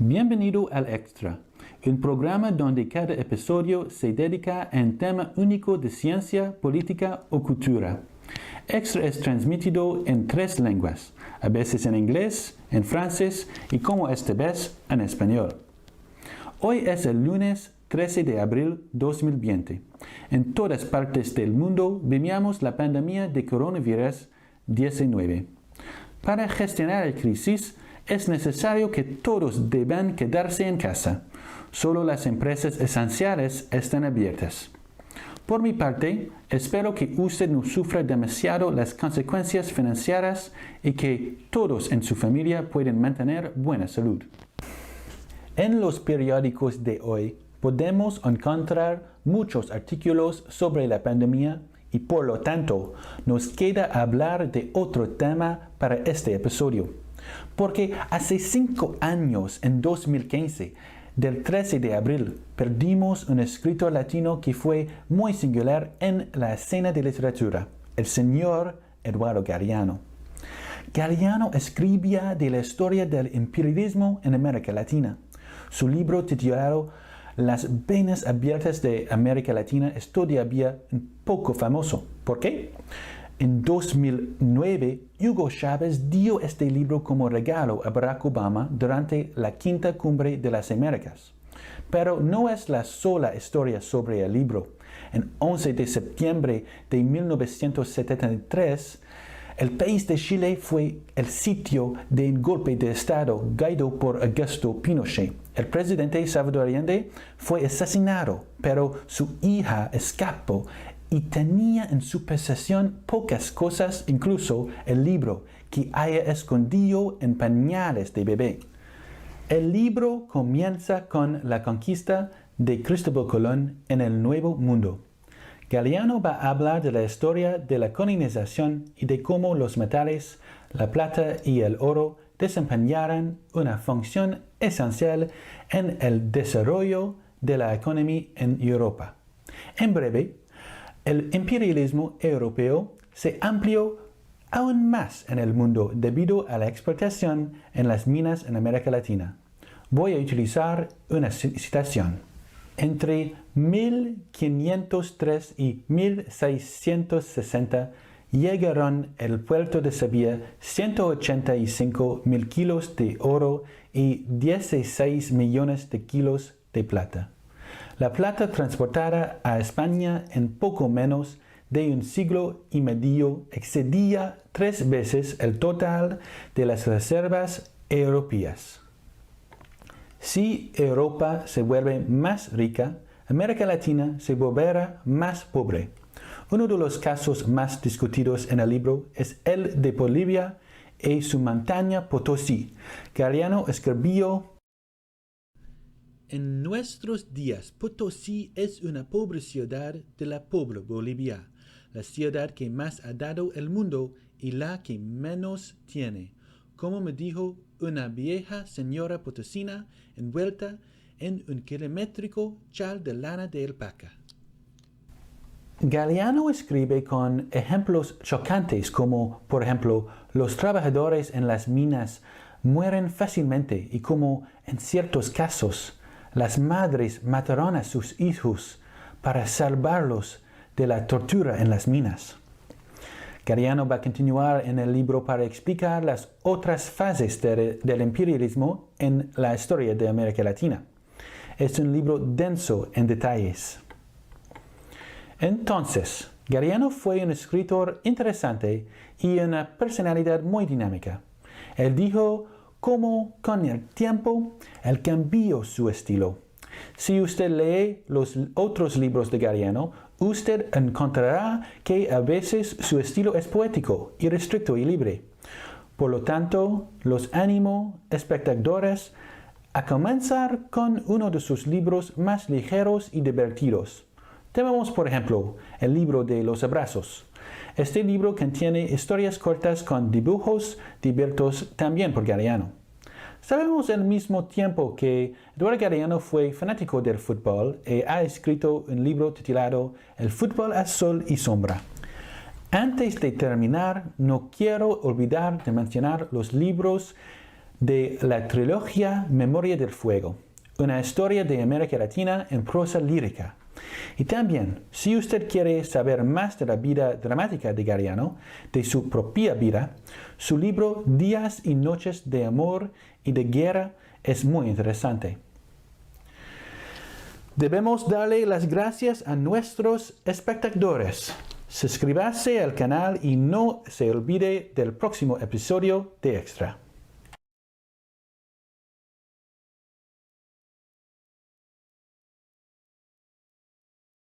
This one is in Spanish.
Bienvenido al Extra, un programa donde cada episodio se dedica a un tema único de ciencia, política o cultura. Extra es transmitido en 3 lenguas, a veces en inglés, en francés y como esta vez en español. Hoy es el lunes 13 de abril 2020. En todas partes del mundo vivimos la pandemia de coronavirus 19. Para gestionar la crisis, es necesario que todos deban quedarse en casa. Solo las empresas esenciales están abiertas. Por mi parte, espero que usted no sufra demasiado las consecuencias financieras y que todos en su familia puedan mantener buena salud. En los periódicos de hoy podemos encontrar muchos artículos sobre la pandemia y por lo tanto nos queda hablar de otro tema para este episodio. Porque hace 5 años, en 2015, del 13 de abril, perdimos un escritor latino que fue muy singular en la escena de literatura, el señor Eduardo Galeano. Galeano escribía de la historia del imperialismo en América Latina. Su libro titulado Las venas abiertas de América Latina es todavía un poco famoso. ¿Por qué? En 2009, Hugo Chávez dio este libro como regalo a Barack Obama durante la 5ª Cumbre de las Américas. Pero no es la sola historia sobre el libro. En 11 de septiembre de 1973, el país de Chile fue el sitio de un golpe de Estado guiado por Augusto Pinochet. El presidente Salvador Allende fue asesinado, pero su hija escapó y tenía en su posesión pocas cosas, incluso el libro que haya escondido en pañales de bebé. El libro comienza con la conquista de Cristóbal Colón en el Nuevo Mundo. Galeano va a hablar de la historia de la colonización y de cómo los metales, la plata y el oro desempeñaron una función esencial en el desarrollo de la economía en Europa. En breve, el imperialismo europeo se amplió aún más en el mundo debido a la explotación en las minas en América Latina. Voy a utilizar una citación. Entre 1503 y 1660 llegaron al puerto de Sevilla 185.000 kilos de oro y 16 millones de kilos de plata. La plata transportada a España en poco menos de un siglo y medio excedía 3 veces el total de las reservas europeas. Si Europa se vuelve más rica, América Latina se volverá más pobre. Uno de los casos más discutidos en el libro es el de Bolivia y su montaña Potosí. Galeano escribió: En nuestros días, Potosí es una pobre ciudad de la pobre Bolivia, la ciudad que más ha dado el mundo y la que menos tiene, como me dijo una vieja señora potosina envuelta en un kilométrico chal de lana de alpaca. Galeano escribe con ejemplos chocantes como, por ejemplo, los trabajadores en las minas mueren fácilmente y como, en ciertos casos, las madres mataron a sus hijos para salvarlos de la tortura en las minas. Galeano va a continuar en el libro para explicar las otras fases del imperialismo en la historia de América Latina. Es un libro denso en detalles. Entonces, Galeano fue un escritor interesante y una personalidad muy dinámica. Él dijo cómo con el tiempo él cambió su estilo. Si usted lee los otros libros de Galeano, usted encontrará que a veces su estilo es poético, irrestricto y libre. Por lo tanto, los animo, espectadores, a comenzar con uno de sus libros más ligeros y divertidos. Tomemos, por ejemplo, el libro de los abrazos. Este libro contiene historias cortas con dibujos divertidos también por Galeano. Sabemos al mismo tiempo que Eduardo Galeano fue fanático del fútbol y ha escrito un libro titulado El fútbol a sol y sombra. Antes de terminar, no quiero olvidar de mencionar los libros de la trilogía Memoria del Fuego, una historia de América Latina en prosa lírica. Y también, si usted quiere saber más de la vida dramática de Galeano, de su propia vida, su libro Días y Noches de Amor y de Guerra es muy interesante. Debemos darle las gracias a nuestros espectadores. Suscríbase al canal y no se olvide del próximo episodio de Extra.